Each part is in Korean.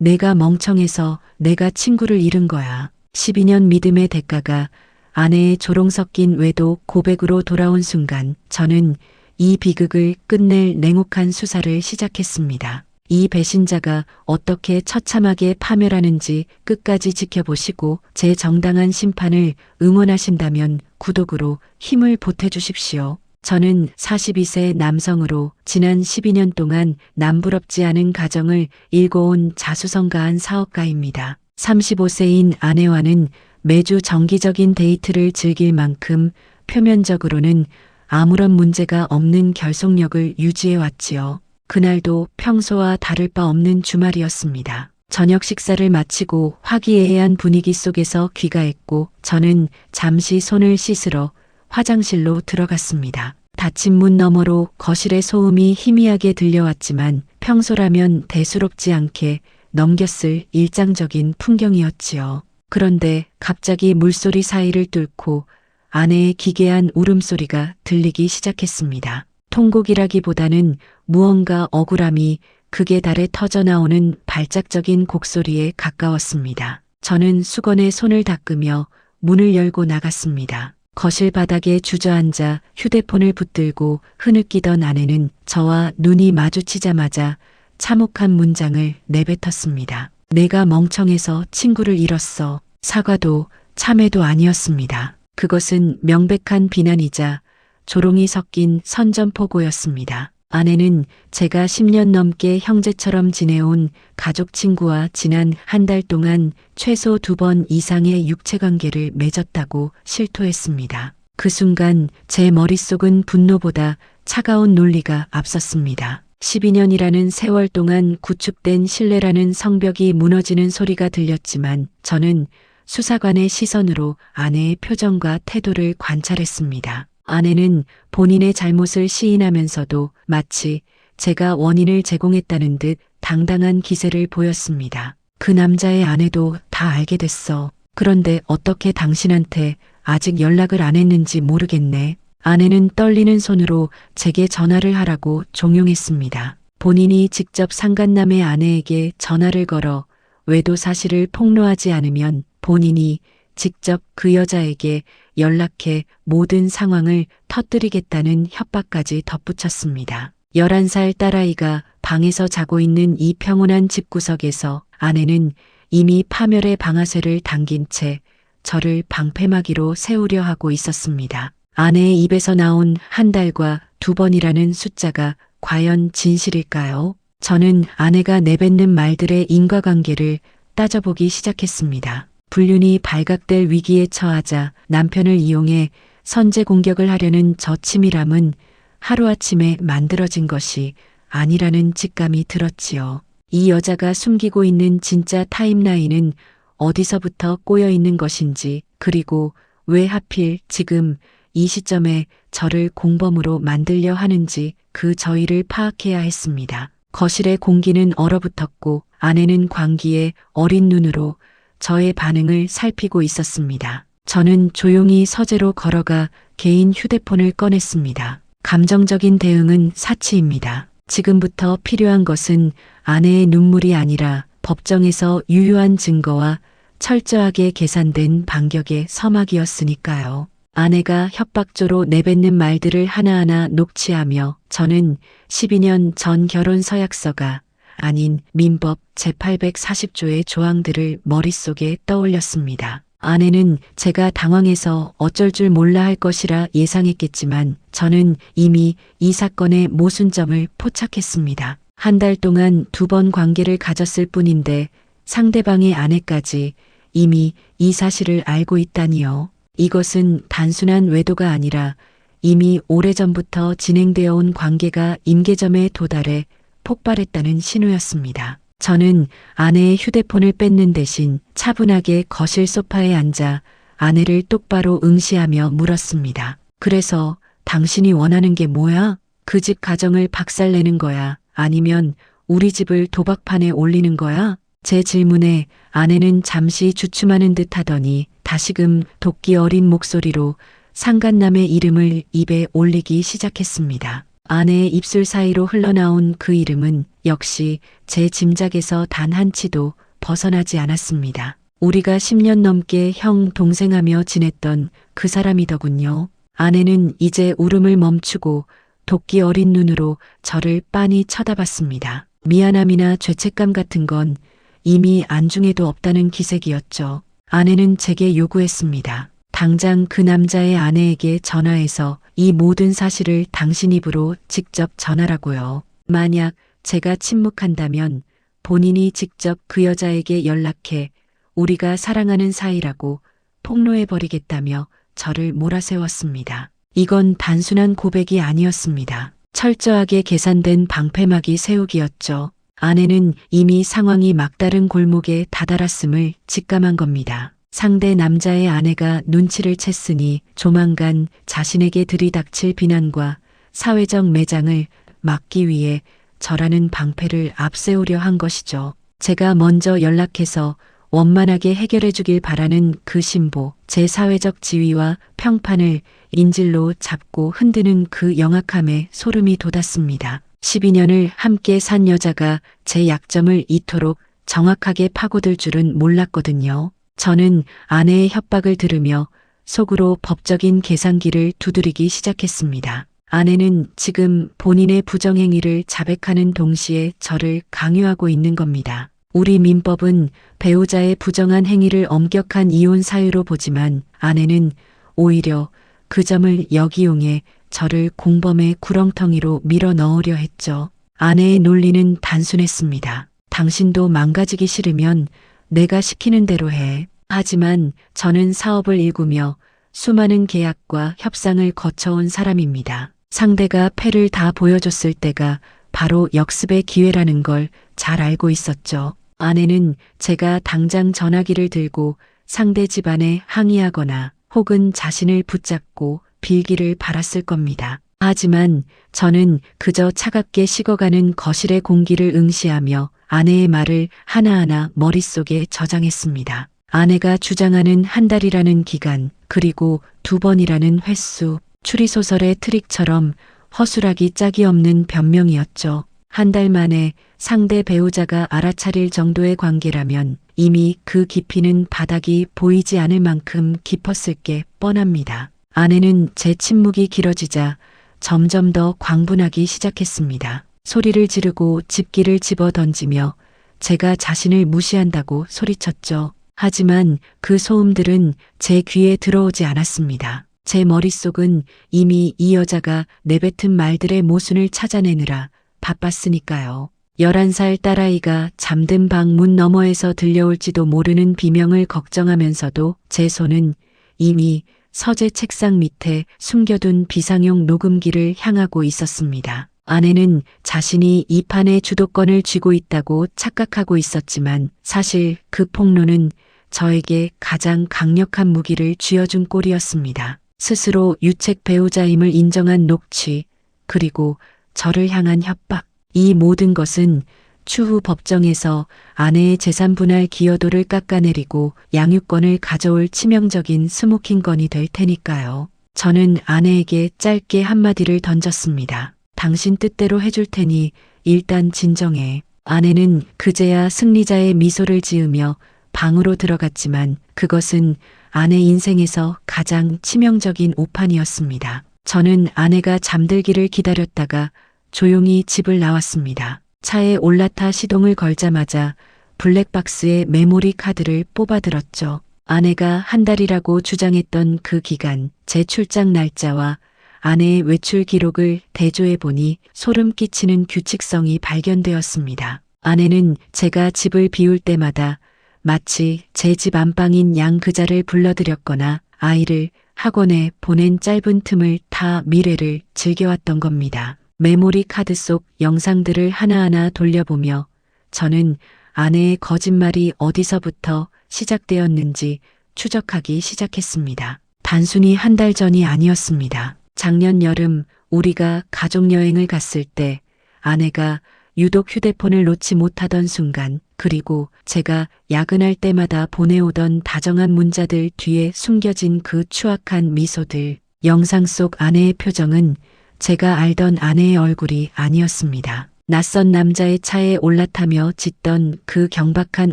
내가 멍청해서 내가 친구를 잃은 거야. 12년 믿음의 대가가 아내의 조롱 섞인 외도 고백으로 돌아온 순간 저는 이 비극을 끝낼 냉혹한 수사를 시작했습니다. 이 배신자가 어떻게 처참하게 파멸하는지 끝까지 지켜보시고 제 정당한 심판을 응원하신다면 구독으로 힘을 보태주십시오. 저는 42세 남성으로 지난 12년 동안 남부럽지 않은 가정을 일궈온 자수성가한 사업가입니다. 35세인 아내와는 매주 정기적인 데이트를 즐길 만큼 표면적으로는 아무런 문제가 없는 결속력을 유지해왔지요. 그날도 평소와 다를 바 없는 주말이었습니다. 저녁 식사를 마치고 화기애애한 분위기 속에서 귀가했고 저는 잠시 손을 씻으러 화장실로 들어갔습니다. 닫힌 문 너머로 거실의 소음이 희미하게 들려왔지만 평소라면 대수롭지 않게 넘겼을 일상적인 풍경이었지요. 그런데 갑자기 물소리 사이를 뚫고 아내의 기괴한 울음소리가 들리기 시작했습니다. 통곡이라기보다는 무언가 억울함이 극에 달해 터져나오는 발작적인 곡소리에 가까웠습니다. 저는 수건에 손을 닦으며 문을 열고 나갔습니다. 거실 바닥에 주저앉아 휴대폰을 붙들고 흐느끼던 아내는 저와 눈이 마주치자마자 참혹한 문장을 내뱉었습니다. 내가 멍청해서 친구를 잃었어. 사과도 참회도 아니었습니다. 그것은 명백한 비난이자 조롱이 섞인 선전포고였습니다. 아내는 제가 10년 넘게 형제처럼 지내온 가족 친구와 지난 한 달 동안 최소 2번 이상의 육체관계를 맺었다고 실토했습니다. 그 순간 제 머릿속은 분노보다 차가운 논리가 앞섰습니다. 12년이라는 세월 동안 구축된 신뢰라는 성벽이 무너지는 소리가 들렸지만 저는 수사관의 시선으로 아내의 표정과 태도를 관찰했습니다. 아내는 본인의 잘못을 시인하면서도 마치 제가 원인을 제공했다는 듯 당당한 기세를 보였습니다. 그 남자의 아내도 다 알게 됐어. 그런데 어떻게 당신한테 아직 연락을 안 했는지 모르겠네. 아내는 떨리는 손으로 제게 전화를 하라고 종용했습니다. 본인이 직접 상간남의 아내에게 전화를 걸어 외도 사실을 폭로하지 않으면 본인이 직접 그 여자에게 연락해 모든 상황을 터뜨리겠다는 협박까지 덧붙였습니다. 11살 딸아이가 방에서 자고 있는 이 평온한 집구석에서 아내는 이미 파멸의 방아쇠를 당긴 채 저를 방패막이로 세우려 하고 있었습니다. 아내의 입에서 나온 한 달과 2번이라는 숫자가 과연 진실일까요? 저는 아내가 내뱉는 말들의 인과관계를 따져보기 시작했습니다. 불륜이 발각될 위기에 처하자 남편을 이용해 선제 공격을 하려는 저 치밀함은 하루아침에 만들어진 것이 아니라는 직감이 들었지요. 이 여자가 숨기고 있는 진짜 타임라인은 어디서부터 꼬여 있는 것인지, 그리고 왜 하필 지금 이 시점에 저를 공범으로 만들려 하는지 그 저희를 파악해야 했습니다. 거실의 공기는 얼어붙었고 아내는 광기에 어린 눈으로 저의 반응을 살피고 있었습니다. 저는 조용히 서재로 걸어가 개인 휴대폰을 꺼냈습니다. 감정적인 대응은 사치입니다. 지금부터 필요한 것은 아내의 눈물이 아니라 법정에서 유효한 증거와 철저하게 계산된 반격의 서막이었으니까요. 아내가 협박조로 내뱉는 말들을 하나하나 녹취하며 저는 12년 전 결혼 서약서가 아닌 민법 제840조의 조항들을 머릿속에 떠올렸습니다. 아내는 제가 당황해서 어쩔 줄 몰라 할 것이라 예상했겠지만 저는 이미 이 사건의 모순점을 포착했습니다. 한 달 동안 2번 관계를 가졌을 뿐인데 상대방의 아내까지 이미 이 사실을 알고 있다니요. 이것은 단순한 외도가 아니라 이미 오래전부터 진행되어 온 관계가 임계점에 도달해 폭발했다는 신호였습니다. 저는 아내의 휴대폰을 뺏는 대신 차분하게 거실 소파에 앉아 아내를 똑바로 응시하며 물었습니다. 그래서 당신이 원하는 게 뭐야? 그 집 가정을 박살내는 거야? 아니면 우리 집을 도박판에 올리는 거야? 제 질문에 아내는 잠시 주춤하는 듯 하더니 다시금 도끼 어린 목소리로 상간남의 이름을 입에 올리기 시작했습니다. 아내의 입술 사이로 흘러나온 그 이름은 역시 제 짐작에서 단 한치도 벗어나지 않았습니다. 우리가 10년 넘게 형 동생하며 지냈던 그 사람이더군요. 아내는 이제 울음을 멈추고 도끼 어린 눈으로 저를 빤히 쳐다봤습니다. 미안함이나 죄책감 같은 건 이미 안중에도 없다는 기색이었죠. 아내는 제게 요구했습니다. 당장 그 남자의 아내에게 전화해서 이 모든 사실을 당신 입으로 직접 전하라고요. 만약 제가 침묵한다면 본인이 직접 그 여자에게 연락해 우리가 사랑하는 사이라고 폭로해버리겠다며 저를 몰아세웠습니다. 이건 단순한 고백이 아니었습니다. 철저하게 계산된 방패막이 세우기였죠. 아내는 이미 상황이 막다른 골목에 다다랐음을 직감한 겁니다. 상대 남자의 아내가 눈치를 챘으니 조만간 자신에게 들이닥칠 비난과 사회적 매장을 막기 위해 저라는 방패를 앞세우려 한 것이죠. 제가 먼저 연락해서 원만하게 해결해 주길 바라는 그 신보, 제 사회적 지위와 평판을 인질로 잡고 흔드는 그 영악함에 소름이 돋았습니다. 12년을 함께 산 여자가 제 약점을 이토록 정확하게 파고들 줄은 몰랐거든요. 저는 아내의 협박을 들으며 속으로 법적인 계산기를 두드리기 시작했습니다. 아내는 지금 본인의 부정행위를 자백하는 동시에 저를 강요하고 있는 겁니다. 우리 민법은 배우자의 부정한 행위를 엄격한 이혼 사유로 보지만 아내는 오히려 그 점을 역이용해 저를 공범의 구렁텅이로 밀어 넣으려 했죠. 아내의 논리는 단순했습니다. 당신도 망가지기 싫으면 내가 시키는 대로 해. 하지만 저는 사업을 일구며 수많은 계약과 협상을 거쳐온 사람입니다. 상대가 패를 다 보여줬을 때가 바로 역습의 기회라는 걸 잘 알고 있었죠. 아내는 제가 당장 전화기를 들고 상대 집안에 항의하거나 혹은 자신을 붙잡고 빌기를 바랐을 겁니다. 하지만 저는 그저 차갑게 식어가는 거실의 공기를 응시하며 아내의 말을 하나하나 머릿속에 저장했습니다. 아내가 주장하는 한 달이라는 기간, 그리고 2번이라는 횟수, 추리소설의 트릭처럼 허술하기 짝이 없는 변명이었죠. 한 달 만에 상대 배우자가 알아차릴 정도의 관계라면 이미 그 깊이는 바닥이 보이지 않을 만큼 깊었을 게 뻔합니다. 아내는 제 침묵이 길어지자 점점 더 광분하기 시작했습니다. 소리를 지르고 집기를 집어 던지며 제가 자신을 무시한다고 소리쳤죠. 하지만 그 소음들은 제 귀에 들어오지 않았습니다. 제 머릿속은 이미 이 여자가 내뱉은 말들의 모순을 찾아내느라 바빴으니까요. 11살 딸아이가 잠든 방 문 너머에서 들려올지도 모르는 비명을 걱정하면서도 제 손은 이미 서재 책상 밑에 숨겨둔 비상용 녹음기를 향하고 있었습니다. 아내는 자신이 이 판의 주도권을 쥐고 있다고 착각하고 있었지만 사실 그 폭로는 저에게 가장 강력한 무기를 쥐어준 꼴이었습니다. 스스로 유책 배우자임을 인정한 녹취, 그리고 저를 향한 협박. 이 모든 것은 추후 법정에서 아내의 재산 분할 기여도를 깎아내리고 양육권을 가져올 치명적인 스모킹건이 될 테니까요. 저는 아내에게 짧게 한마디를 던졌습니다. 당신 뜻대로 해줄 테니 일단 진정해. 아내는 그제야 승리자의 미소를 지으며 방으로 들어갔지만 그것은 아내 인생에서 가장 치명적인 오판이었습니다. 저는 아내가 잠들기를 기다렸다가 조용히 집을 나왔습니다. 차에 올라타 시동을 걸자마자 블랙박스의 메모리 카드를 뽑아들었죠. 아내가 한 달이라고 주장했던 그 기간, 제 출장 날짜와 아내의 외출 기록을 대조해보니 소름 끼치는 규칙성이 발견되었습니다. 아내는 제가 집을 비울 때마다 마치 제 집 안방인 양그자를 불러들였거나 아이를 학원에 보낸 짧은 틈을 타 미래를 즐겨왔던 겁니다. 메모리 카드 속 영상들을 하나하나 돌려보며 저는 아내의 거짓말이 어디서부터 시작되었는지 추적하기 시작했습니다. 단순히 한 달 전이 아니었습니다. 작년 여름 우리가 가족여행을 갔을 때 아내가 유독 휴대폰을 놓지 못하던 순간, 그리고 제가 야근할 때마다 보내오던 다정한 문자들 뒤에 숨겨진 그 추악한 미소들, 영상 속 아내의 표정은 제가 알던 아내의 얼굴이 아니었습니다. 낯선 남자의 차에 올라타며 짓던 그 경박한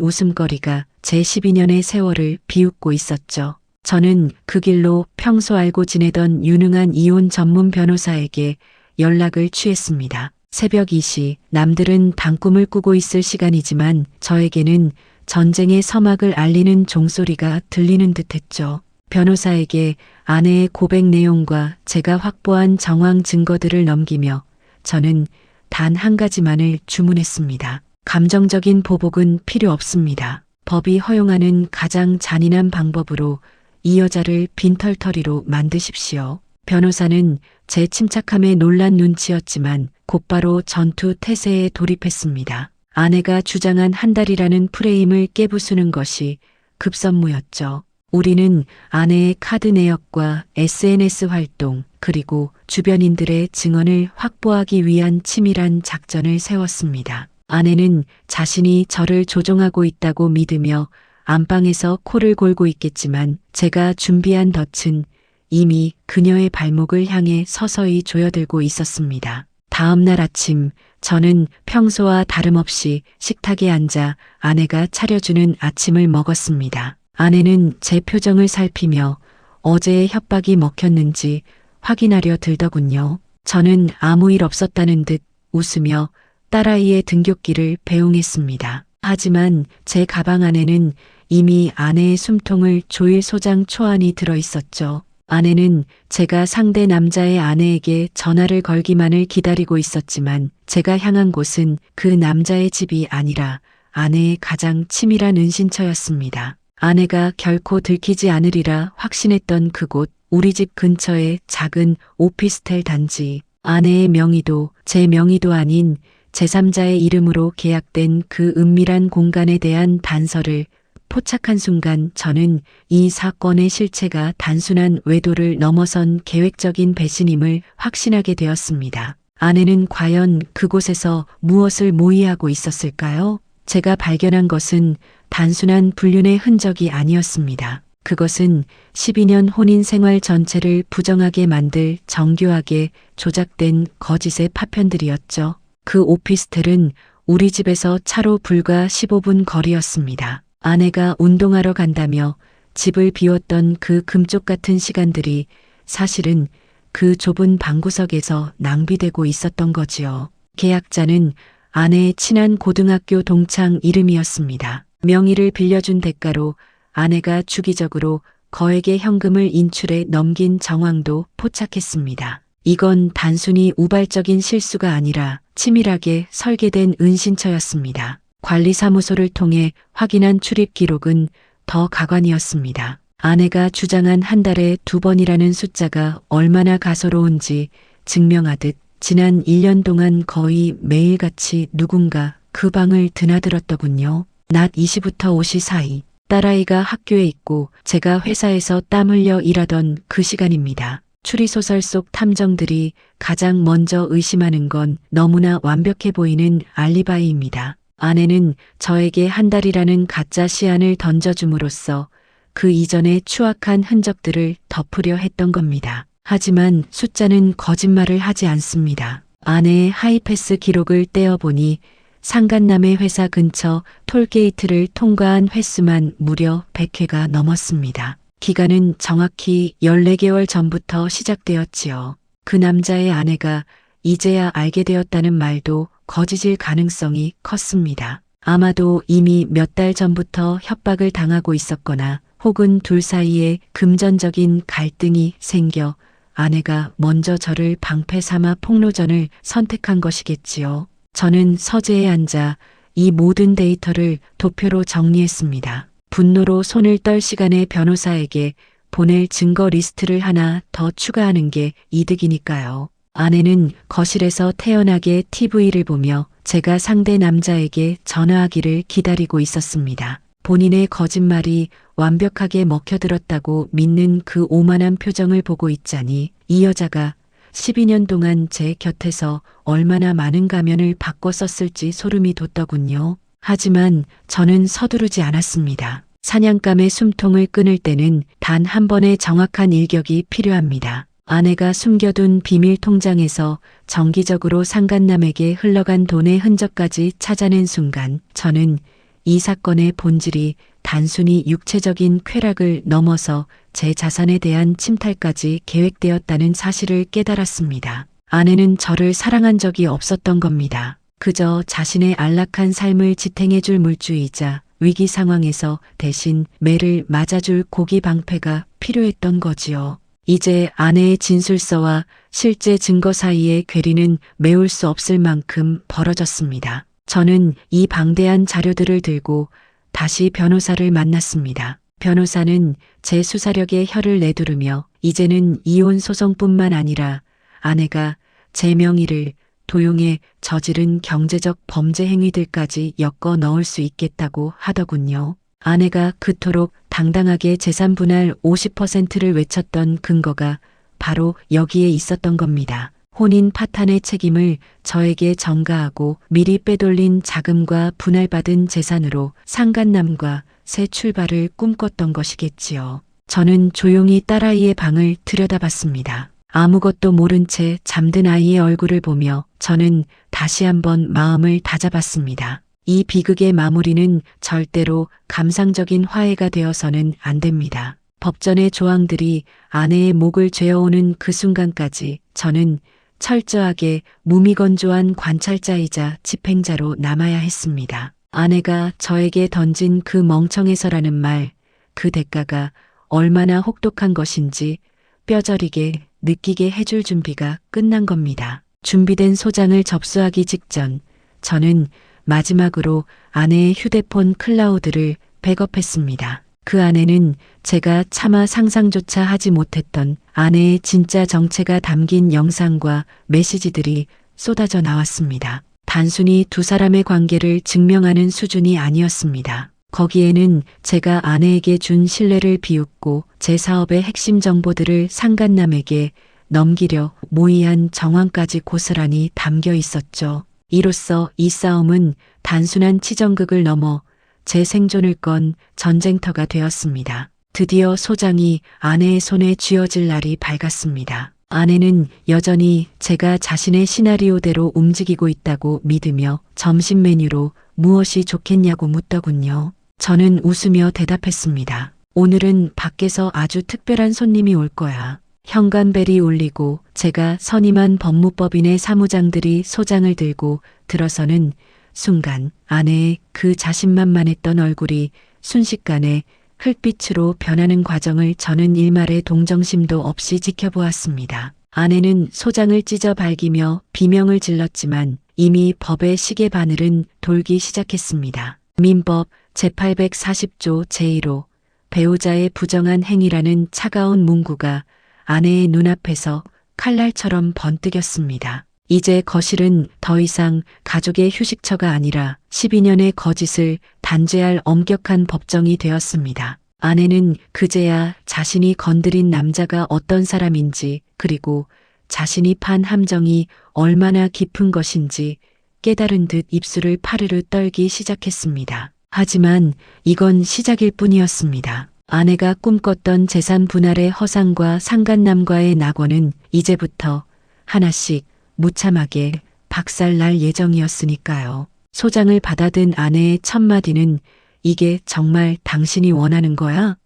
웃음거리가 제 12년의 세월을 비웃고 있었죠. 저는 그 길로 평소 알고 지내던 유능한 이혼 전문 변호사에게 연락을 취했습니다. 새벽 2시, 남들은 단꿈을 꾸고 있을 시간이지만 저에게는 전쟁의 서막을 알리는 종소리가 들리는 듯했죠. 변호사에게 아내의 고백 내용과 제가 확보한 정황 증거들을 넘기며 저는 단 한 가지만을 주문했습니다. 감정적인 보복은 필요 없습니다. 법이 허용하는 가장 잔인한 방법으로 이 여자를 빈털터리로 만드십시오. 변호사는 제 침착함에 놀란 눈치였지만 곧바로 전투 태세에 돌입했습니다. 아내가 주장한 한 달이라는 프레임을 깨부수는 것이 급선무였죠. 우리는 아내의 카드 내역과 SNS 활동, 그리고 주변인들의 증언을 확보하기 위한 치밀한 작전을 세웠습니다. 아내는 자신이 저를 조종하고 있다고 믿으며 안방에서 코를 골고 있겠지만 제가 준비한 덫은 이미 그녀의 발목을 향해 서서히 조여들고 있었습니다. 다음 날 아침 저는 평소와 다름없이 식탁에 앉아 아내가 차려주는 아침을 먹었습니다. 아내는 제 표정을 살피며 어제의 협박이 먹혔는지 확인하려 들더군요. 저는 아무 일 없었다는 듯 웃으며 딸아이의 등굣길을 배웅했습니다. 하지만 제 가방 안에는 이미 아내의 숨통을 조일 소장 초안이 들어 있었죠. 아내는 제가 상대 남자의 아내에게 전화를 걸기만을 기다리고 있었지만 제가 향한 곳은 그 남자의 집이 아니라 아내의 가장 치밀한 은신처였습니다. 아내가 결코 들키지 않으리라 확신했던 그곳, 우리 집 근처의 작은 오피스텔 단지. 아내의 명의도 제 명의도 아닌 제3자의 이름으로 계약된 그 은밀한 공간에 대한 단서를 포착한 순간 저는 이 사건의 실체가 단순한 외도를 넘어선 계획적인 배신임을 확신하게 되었습니다. 아내는 과연 그곳에서 무엇을 모의하고 있었을까요? 제가 발견한 것은 단순한 불륜의 흔적이 아니었습니다. 그것은 12년 혼인 생활 전체를 부정하게 만들 정교하게 조작된 거짓의 파편들이었죠. 그 오피스텔은 우리 집에서 차로 불과 15분 거리였습니다. 아내가 운동하러 간다며 집을 비웠던 그 금쪽 같은 시간들이 사실은 그 좁은 방구석에서 낭비되고 있었던 거지요. 계약자는 아내의 친한 고등학교 동창 이름이었습니다. 명의를 빌려준 대가로 아내가 주기적으로 거액의 현금을 인출해 넘긴 정황도 포착했습니다. 이건 단순히 우발적인 실수가 아니라 치밀하게 설계된 은신처였습니다. 관리사무소를 통해 확인한 출입 기록은 더 가관이었습니다. 아내가 주장한 한 달에 2번이라는 숫자가 얼마나 가소로운지 증명하듯 지난 1년 동안 거의 매일같이 누군가 그 방을 드나들었더군요. 낮 2시부터 5시 사이 딸아이가 학교에 있고 제가 회사에서 땀 흘려 일하던 그 시간입니다. 추리소설 속 탐정들이 가장 먼저 의심하는 건 너무나 완벽해 보이는 알리바이입니다. 아내는 저에게 한 달이라는 가짜 시안을 던져줌으로써 그 이전의 추악한 흔적들을 덮으려 했던 겁니다. 하지만 숫자는 거짓말을 하지 않습니다. 아내의 하이패스 기록을 떼어보니 상간남의 회사 근처 톨게이트를 통과한 횟수만 무려 100회가 넘었습니다. 기간은 정확히 14개월 전부터 시작되었지요. 그 남자의 아내가 이제야 알게 되었다는 말도 거짓일 가능성이 컸습니다. 아마도 이미 몇 달 전부터 협박을 당하고 있었거나 혹은 둘 사이에 금전적인 갈등이 생겨 아내가 먼저 저를 방패 삼아 폭로전을 선택한 것이겠지요. 저는 서재에 앉아 이 모든 데이터를 도표로 정리했습니다. 분노로 손을 떨 시간에 변호사에게 보낼 증거 리스트를 하나 더 추가하는 게 이득이니까요. 아내는 거실에서 태연하게 TV를 보며 제가 상대 남자에게 전화하기를 기다리고 있었습니다. 본인의 거짓말이 완벽하게 먹혀들었다고 믿는 그 오만한 표정을 보고 있자니 이 여자가 12년 동안 제 곁에서 얼마나 많은 가면을 바꿔 썼을지 소름이 돋더군요. 하지만 저는 서두르지 않았습니다. 사냥감의 숨통을 끊을 때는 단 한 번의 정확한 일격이 필요합니다. 아내가 숨겨둔 비밀 통장에서 정기적으로 상간남에게 흘러간 돈의 흔적까지 찾아낸 순간 저는 이 사건의 본질이 단순히 육체적인 쾌락을 넘어서 제 자산에 대한 침탈까지 계획되었다는 사실을 깨달았습니다. 아내는 저를 사랑한 적이 없었던 겁니다. 그저 자신의 안락한 삶을 지탱해줄 물주이자 위기 상황에서 대신 매를 맞아줄 고기 방패가 필요했던 거지요. 이제 아내의 진술서와 실제 증거 사이의 괴리는 메울 수 없을 만큼 벌어졌습니다. 저는 이 방대한 자료들을 들고 다시 변호사를 만났습니다. 변호사는 제 수사력에 혀를 내두르며 이제는 이혼 소송뿐만 아니라 아내가 제 명의를 도용해 저지른 경제적 범죄 행위들까지 엮어 넣을 수 있겠다고 하더군요. 아내가 그토록 당당하게 재산 분할 50%를 외쳤던 근거가 바로 여기에 있었던 겁니다. 혼인 파탄의 책임을 저에게 전가하고 미리 빼돌린 자금과 분할받은 재산으로 상간남과 새 출발을 꿈꿨던 것이겠지요. 저는 조용히 딸아이의 방을 들여다봤습니다. 아무것도 모른 채 잠든 아이의 얼굴을 보며 저는 다시 한번 마음을 다잡았습니다. 이 비극의 마무리는 절대로 감상적인 화해가 되어서는 안 됩니다. 법전의 조항들이 아내의 목을 죄어오는 그 순간까지 저는 철저하게 무미건조한 관찰자이자 집행자로 남아야 했습니다. 아내가 저에게 던진 그 멍청해서라는 말, 그 대가가 얼마나 혹독한 것인지 뼈저리게 느끼게 해줄 준비가 끝난 겁니다. 준비된 소장을 접수하기 직전 저는 마지막으로 아내의 휴대폰 클라우드를 백업했습니다. 그 안에는 제가 차마 상상조차 하지 못했던 아내의 진짜 정체가 담긴 영상과 메시지들이 쏟아져 나왔습니다. 단순히 두 사람의 관계를 증명하는 수준이 아니었습니다. 거기에는 제가 아내에게 준 신뢰를 비웃고 제 사업의 핵심 정보들을 상간남에게 넘기려 모의한 정황까지 고스란히 담겨 있었죠. 이로써 이 싸움은 단순한 치정극을 넘어 제 생존을 건 전쟁터가 되었습니다. 드디어 소장이 아내의 손에 쥐어질 날이 밝았습니다. 아내는 여전히 제가 자신의 시나리오대로 움직이고 있다고 믿으며 점심 메뉴로 무엇이 좋겠냐고 묻더군요. 저는 웃으며 대답했습니다. 오늘은 밖에서 아주 특별한 손님이 올 거야. 현관벨이 울리고 제가 선임한 법무법인의 사무장들이 소장을 들고 들어서는 순간 아내의 그 자신만만했던 얼굴이 순식간에 흙빛으로 변하는 과정을 저는 일말의 동정심도 없이 지켜보았습니다. 아내는 소장을 찢어 발기며 비명을 질렀지만 이미 법의 시계 바늘은 돌기 시작했습니다. 민법 제840조 제1호 배우자의 부정한 행위라는 차가운 문구가 아내의 눈앞에서 칼날처럼 번뜩였습니다. 이제 거실은 더 이상 가족의 휴식처가 아니라 12년의 거짓을 단죄할 엄격한 법정이 되었습니다. 아내는 그제야 자신이 건드린 남자가 어떤 사람인지 그리고 자신이 판 함정이 얼마나 깊은 것인지 깨달은 듯 입술을 파르르 떨기 시작했습니다. 하지만 이건 시작일 뿐이었습니다. 아내가 꿈꿨던 재산 분할의 허상과 상간남과의 낙원은 이제부터 하나씩 무참하게 박살날 예정이었으니까요. 소장을 받아든 아내의 첫마디는 이게 정말 당신이 원하는 거야?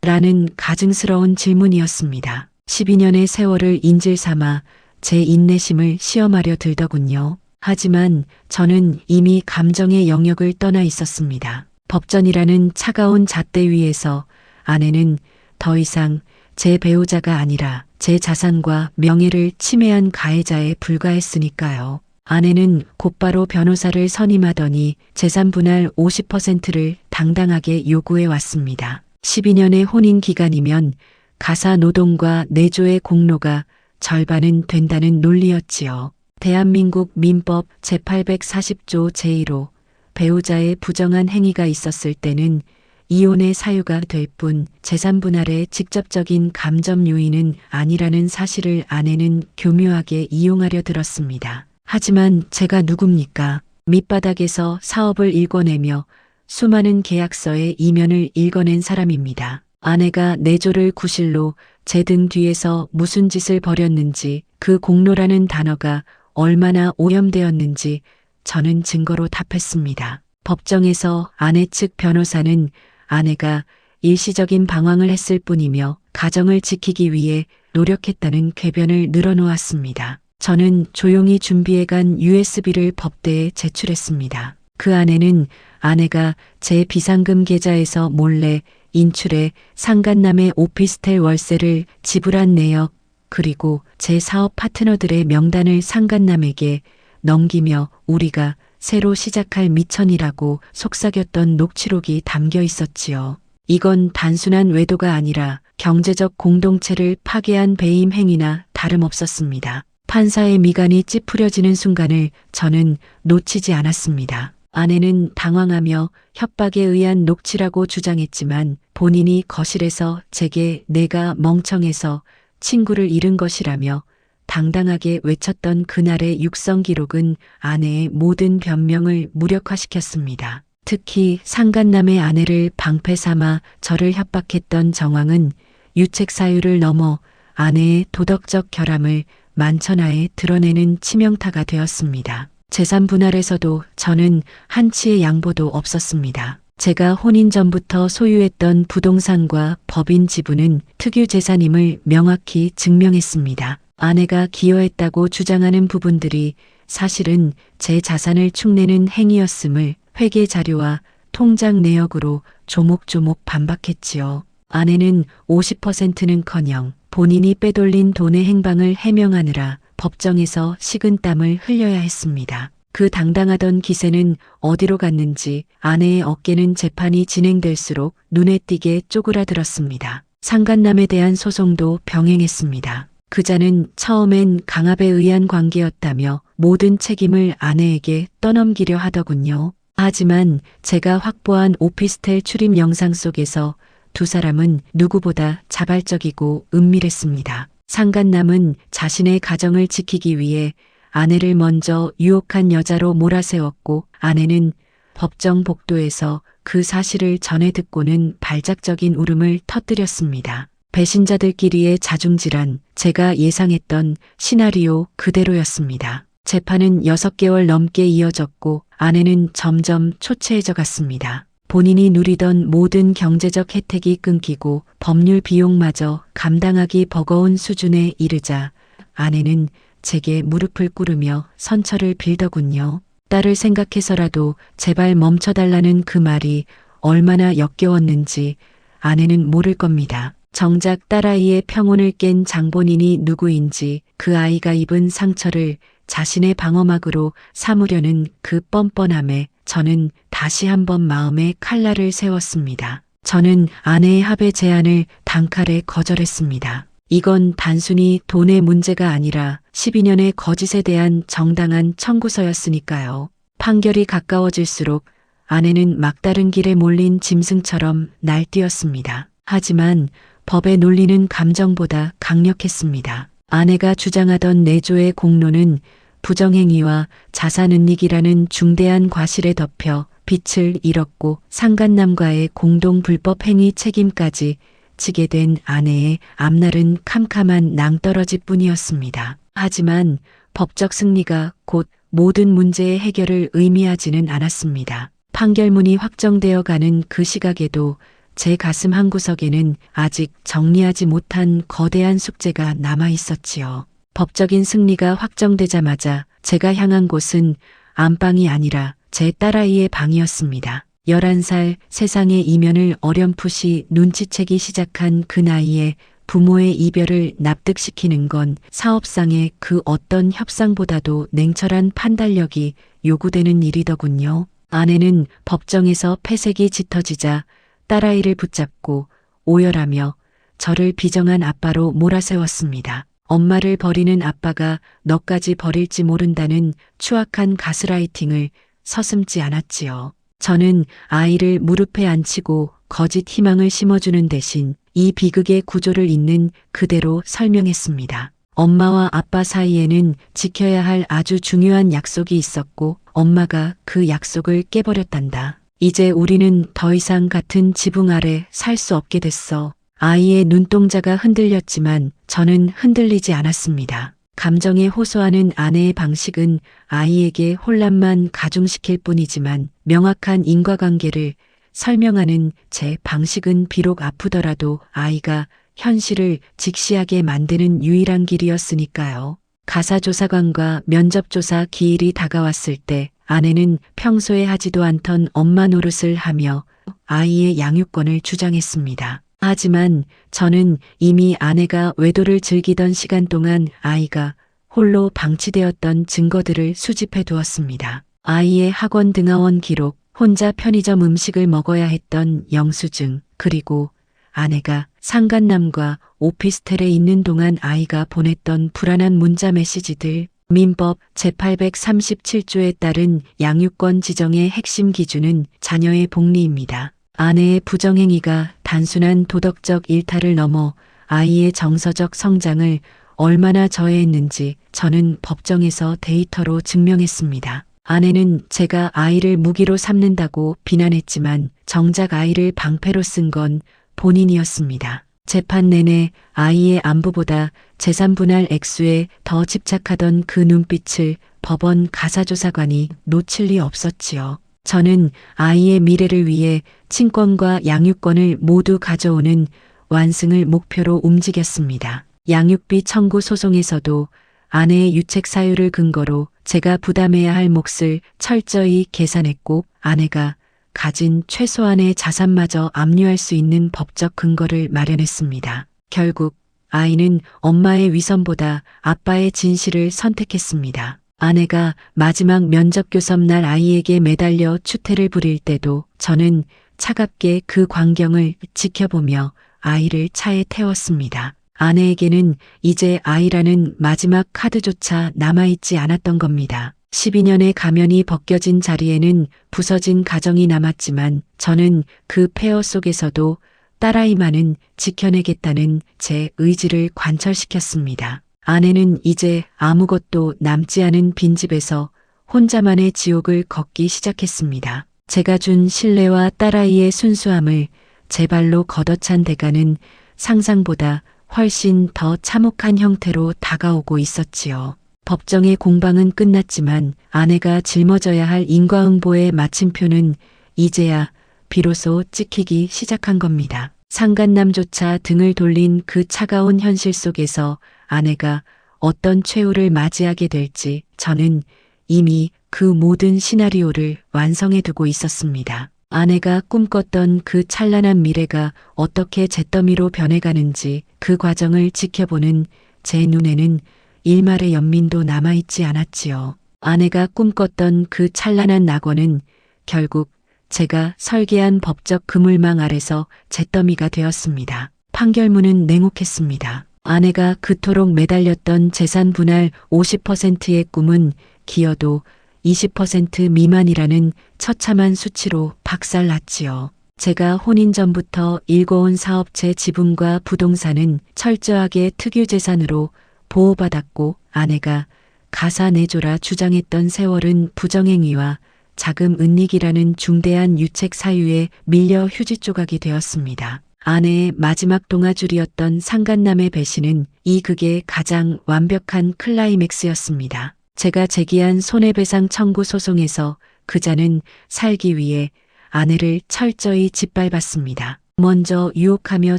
라는 가증스러운 질문이었습니다. 12년의 세월을 인질 삼아 제 인내심을 시험하려 들더군요. 하지만 저는 이미 감정의 영역을 떠나 있었습니다. 법전이라는 차가운 잣대 위에서 아내는 더 이상 제 배우자가 아니라 제 자산과 명예를 침해한 가해자에 불과했으니까요. 아내는 곧바로 변호사를 선임하더니 재산 분할 50%를 당당하게 요구해 왔습니다. 12년의 혼인 기간이면 가사 노동과 내조의 공로가 절반은 된다는 논리였지요. 대한민국 민법 제840조 제1호 배우자의 부정한 행위가 있었을 때는 이혼의 사유가 될 뿐 재산 분할의 직접적인 감점 요인은 아니라는 사실을 아내는 교묘하게 이용하려 들었습니다. 하지만 제가 누굽니까? 밑바닥에서 사업을 일궈내며 수많은 계약서의 이면을 읽어낸 사람입니다. 아내가 내조를 구실로 제 등 뒤에서 무슨 짓을 벌였는지, 그 공로라는 단어가 얼마나 오염되었는지 저는 증거로 답했습니다. 법정에서 아내 측 변호사는 아내가 일시적인 방황을 했을 뿐이며 가정을 지키기 위해 노력했다는 궤변을 늘어놓았습니다. 저는 조용히 준비해간 USB를 법대에 제출했습니다. 그 안에는 아내가 제 비상금 계좌에서 몰래 인출해 상간남의 오피스텔 월세를 지불한 내역, 그리고 제 사업 파트너들의 명단을 상간남에게 넘기며 우리가 새로 시작할 미천이라고 속삭였던 녹취록이 담겨 있었지요. 이건 단순한 외도가 아니라 경제적 공동체를 파괴한 배임 행위나 다름없었습니다. 판사의 미간이 찌푸려지는 순간을 저는 놓치지 않았습니다. 아내는 당황하며 협박에 의한 녹취라고 주장했지만 본인이 거실에서 제게 내가 멍청해서 친구를 잃은 것이라며 당당하게 외쳤던 그날의 육성 기록은 아내의 모든 변명을 무력화시켰습니다. 특히 상간남의 아내를 방패 삼아 저를 협박했던 정황은 유책 사유를 넘어 아내의 도덕적 결함을 만천하에 드러내는 치명타가 되었습니다. 재산 분할에서도 저는 한치의 양보도 없었습니다. 제가 혼인 전부터 소유했던 부동산과 법인 지분은 특유 재산임을 명확히 증명했습니다. 아내가 기여했다고 주장하는 부분들이 사실은 제 자산을 축내는 행위였음을 회계 자료와 통장 내역으로 조목조목 반박했지요. 아내는 50%는커녕 본인이 빼돌린 돈의 행방을 해명하느라 법정에서 식은땀을 흘려야 했습니다. 그 당당하던 기세는 어디로 갔는지 아내의 어깨는 재판이 진행될수록 눈에 띄게 쪼그라들었습니다. 상간남에 대한 소송도 병행했습니다. 그자는 처음엔 강압에 의한 관계였다며 모든 책임을 아내에게 떠넘기려 하더군요. 하지만 제가 확보한 오피스텔 출입 영상 속에서 두 사람은 누구보다 자발적이고 은밀했습니다. 상간남은 자신의 가정을 지키기 위해 아내를 먼저 유혹한 여자로 몰아세웠고 아내는 법정 복도에서 그 사실을 전해 듣고는 발작적인 울음을 터뜨렸습니다. 배신자들끼리의 자중질환, 제가 예상했던 시나리오 그대로였습니다. 재판은 6개월 넘게 이어졌고 아내는 점점 초췌해져 갔습니다. 본인이 누리던 모든 경제적 혜택이 끊기고 법률 비용마저 감당하기 버거운 수준에 이르자 아내는 제게 무릎을 꿇으며 선처를 빌더군요. 딸을 생각해서라도 제발 멈춰달라는 그 말이 얼마나 역겨웠는지 아내는 모를 겁니다. 정작 딸아이의 평온을 깬 장본인이 누구인지 그 아이가 입은 상처를 자신의 방어막으로 삼으려는 그 뻔뻔함에 저는 다시 한번 마음에 칼날을 세웠습니다. 저는 아내의 합의 제안을 단칼에 거절했습니다. 이건 단순히 돈의 문제가 아니라 12년의 거짓에 대한 정당한 청구서였으니까요. 판결이 가까워질수록 아내는 막다른 길에 몰린 짐승처럼 날뛰었습니다. 하지만 법의 논리는 감정보다 강력했습니다. 아내가 주장하던 내조의 공로는 부정행위와 자산은닉이라는 중대한 과실에 덮여 빛을 잃었고 상간남과의 공동 불법 행위 책임까지 지게 된 아내의 앞날은 캄캄한 낭떠러지 뿐이었습니다. 하지만 법적 승리가 곧 모든 문제의 해결을 의미하지는 않았습니다. 판결문이 확정되어 가는 그 시각에도 제 가슴 한구석에는 아직 정리하지 못한 거대한 숙제가 남아 있었지요. 법적인 승리가 확정되자마자 제가 향한 곳은 안방이 아니라 제 딸아이의 방이었습니다. 11살 세상의 이면을 어렴풋이 눈치채기 시작한 그 나이에 부모의 이별을 납득시키는 건 사업상의 그 어떤 협상보다도 냉철한 판단력이 요구되는 일이더군요. 아내는 법정에서 패색이 짙어지자 딸아이를 붙잡고 오열하며 저를 비정한 아빠로 몰아세웠습니다. 엄마를 버리는 아빠가 너까지 버릴지 모른다는 추악한 가스라이팅을 서슴지 않았지요. 저는 아이를 무릎에 앉히고 거짓 희망을 심어주는 대신 이 비극의 구조를 있는 그대로 설명했습니다. 엄마와 아빠 사이에는 지켜야 할 아주 중요한 약속이 있었고 엄마가 그 약속을 깨버렸단다. 이제 우리는 더 이상 같은 지붕 아래 살 수 없게 됐어. 아이의 눈동자가 흔들렸지만 저는 흔들리지 않았습니다. 감정에 호소하는 아내의 방식은 아이에게 혼란만 가중시킬 뿐이지만 명확한 인과관계를 설명하는 제 방식은 비록 아프더라도 아이가 현실을 직시하게 만드는 유일한 길이었으니까요. 가사조사관과 면접조사 기일이 다가왔을 때 아내는 평소에 하지도 않던 엄마 노릇을 하며 아이의 양육권을 주장했습니다. 하지만 저는 이미 아내가 외도를 즐기던 시간 동안 아이가 홀로 방치되었던 증거들을 수집해 두었습니다. 아이의 학원 등하원 기록, 혼자 편의점 음식을 먹어야 했던 영수증, 그리고 아내가 상간남과 오피스텔에 있는 동안 아이가 보냈던 불안한 문자 메시지들, 민법 제837조에 따른 양육권 지정의 핵심 기준은 자녀의 복리입니다. 아내의 부정행위가 단순한 도덕적 일탈을 넘어 아이의 정서적 성장을 얼마나 저해했는지 저는 법정에서 데이터로 증명했습니다. 아내는 제가 아이를 무기로 삼는다고 비난했지만 정작 아이를 방패로 쓴 건 본인이었습니다. 재판 내내 아이의 안부보다 재산 분할 액수에 더 집착하던 그 눈빛을 법원 가사조사관이 놓칠 리 없었지요. 저는 아이의 미래를 위해 친권과 양육권을 모두 가져오는 완승을 목표로 움직였습니다. 양육비 청구 소송에서도 아내의 유책 사유를 근거로 제가 부담해야 할 몫을 철저히 계산했고 아내가 가진 최소한의 자산마저 압류할 수 있는 법적 근거를 마련했습니다. 결국 아이는 엄마의 위선보다 아빠의 진실을 선택했습니다. 아내가 마지막 면접 교섭 날 아이에게 매달려 추태를 부릴 때도 저는 차갑게 그 광경을 지켜보며 아이를 차에 태웠습니다. 아내에게는 이제 아이라는 마지막 카드조차 남아있지 않았던 겁니다. 12년의 가면이 벗겨진 자리에는 부서진 가정이 남았지만 저는 그 폐허 속에서도 딸아이만은 지켜내겠다는 제 의지를 관철시켰습니다. 아내는 이제 아무것도 남지 않은 빈집에서 혼자만의 지옥을 걷기 시작했습니다. 제가 준 신뢰와 딸아이의 순수함을 제 발로 걷어찬 대가는 상상보다 훨씬 더 참혹한 형태로 다가오고 있었지요. 법정의 공방은 끝났지만 아내가 짊어져야 할 인과응보의 마침표는 이제야 비로소 찍히기 시작한 겁니다. 상간남조차 등을 돌린 그 차가운 현실 속에서 아내가 어떤 최후를 맞이하게 될지 저는 이미 그 모든 시나리오를 완성해 두고 있었습니다. 아내가 꿈꿨던 그 찬란한 미래가 어떻게 잿더미로 변해가는지 그 과정을 지켜보는 제 눈에는 일말의 연민도 남아있지 않았지요. 아내가 꿈꿨던 그 찬란한 낙원은 결국 제가 설계한 법적 그물망 아래서 잿더미가 되었습니다. 판결문은 냉혹했습니다. 아내가 그토록 매달렸던 재산 분할 50%의 꿈은 기여도 20% 미만이라는 처참한 수치로 박살났지요. 제가 혼인 전부터 일궈온 사업체 지분과 부동산은 철저하게 특유재산으로 보호받았고 아내가 가사내조라 주장했던 세월은 부정행위와 자금 은닉이라는 중대한 유책 사유에 밀려 휴지 조각이 되었습니다. 아내의 마지막 동아줄이었던 상간남의 배신은 이 극의 가장 완벽한 클라이맥스였습니다. 제가 제기한 손해배상 청구 소송에서 그자는 살기 위해 아내를 철저히 짓밟았습니다. 먼저 유혹하며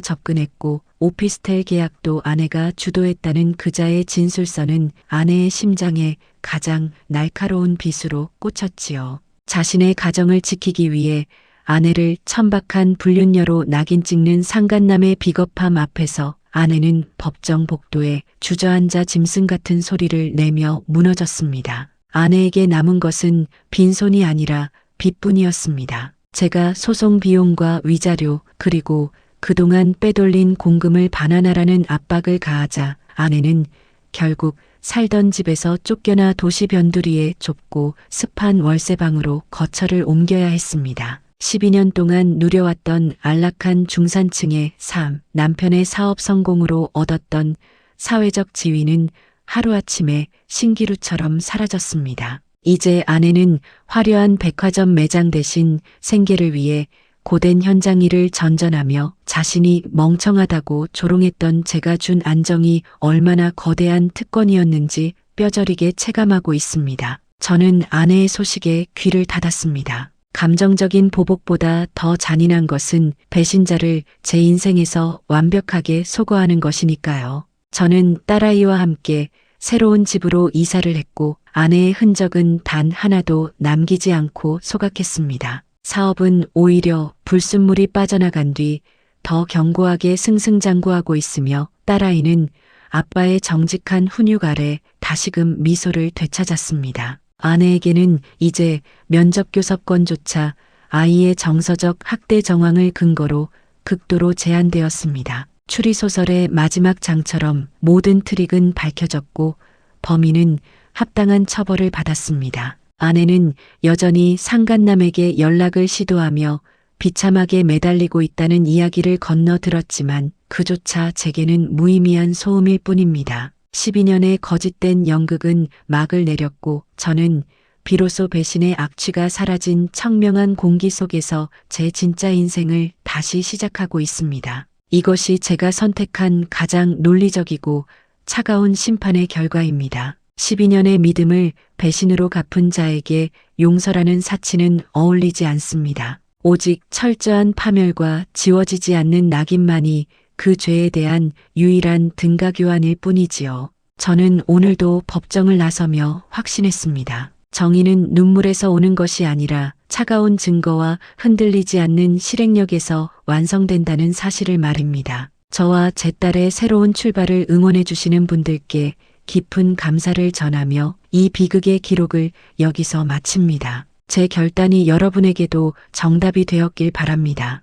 접근했고 오피스텔 계약도 아내가 주도했다는 그자의 진술서는 아내의 심장에 가장 날카로운 빗으로 꽂혔지요. 자신의 가정을 지키기 위해 아내를 천박한 불륜녀로 낙인 찍는 상간남의 비겁함 앞에서 아내는 법정 복도에 주저앉아 짐승 같은 소리를 내며 무너졌습니다. 아내에게 남은 것은 빈손이 아니라 빚뿐이었습니다. 제가 소송 비용과 위자료 그리고 그동안 빼돌린 공금을 반환하라는 압박을 가하자 아내는 결국 살던 집에서 쫓겨나 도시 변두리의 좁고 습한 월세방으로 거처를 옮겨야 했습니다. 12년 동안 누려왔던 안락한 중산층의 삶, 남편의 사업 성공으로 얻었던 사회적 지위는 하루아침에 신기루처럼 사라졌습니다. 이제 아내는 화려한 백화점 매장 대신 생계를 위해 고된 현장 일을 전전하며 자신이 멍청하다고 조롱했던 제가 준 안정이 얼마나 거대한 특권이었는지 뼈저리게 체감하고 있습니다. 저는 아내의 소식에 귀를 닫았습니다. 감정적인 보복보다 더 잔인한 것은 배신자를 제 인생에서 완벽하게 소거하는 것이니까요. 저는 딸아이와 함께 새로운 집으로 이사를 했고 아내의 흔적은 단 하나도 남기지 않고 소각했습니다. 사업은 오히려 불순물이 빠져나간 뒤 더 견고하게 승승장구하고 있으며 딸아이는 아빠의 정직한 훈육 아래 다시금 미소를 되찾았습니다. 아내에게는 이제 면접교섭권조차 아이의 정서적 학대 정황을 근거로 극도로 제한되었습니다. 추리소설의 마지막 장처럼 모든 트릭은 밝혀졌고 범인은 합당한 처벌을 받았습니다. 아내는 여전히 상간남에게 연락을 시도하며 비참하게 매달리고 있다는 이야기를 건너 들었지만 그조차 제게는 무의미한 소음일 뿐입니다. 12년의 거짓된 연극은 막을 내렸고 저는 비로소 배신의 악취가 사라진 청명한 공기 속에서 제 진짜 인생을 다시 시작하고 있습니다. 이것이 제가 선택한 가장 논리적이고 차가운 심판의 결과입니다. 12년의 믿음을 배신으로 갚은 자에게 용서라는 사치는 어울리지 않습니다. 오직 철저한 파멸과 지워지지 않는 낙인만이 그 죄에 대한 유일한 등가교환일 뿐이지요. 저는 오늘도 법정을 나서며 확신했습니다. 정의는 눈물에서 오는 것이 아니라 차가운 증거와 흔들리지 않는 실행력에서 완성된다는 사실을 말입니다. 저와 제 딸의 새로운 출발을 응원해 주시는 분들께 깊은 감사를 전하며 이 비극의 기록을 여기서 마칩니다. 제 결단이 여러분에게도 정답이 되었길 바랍니다.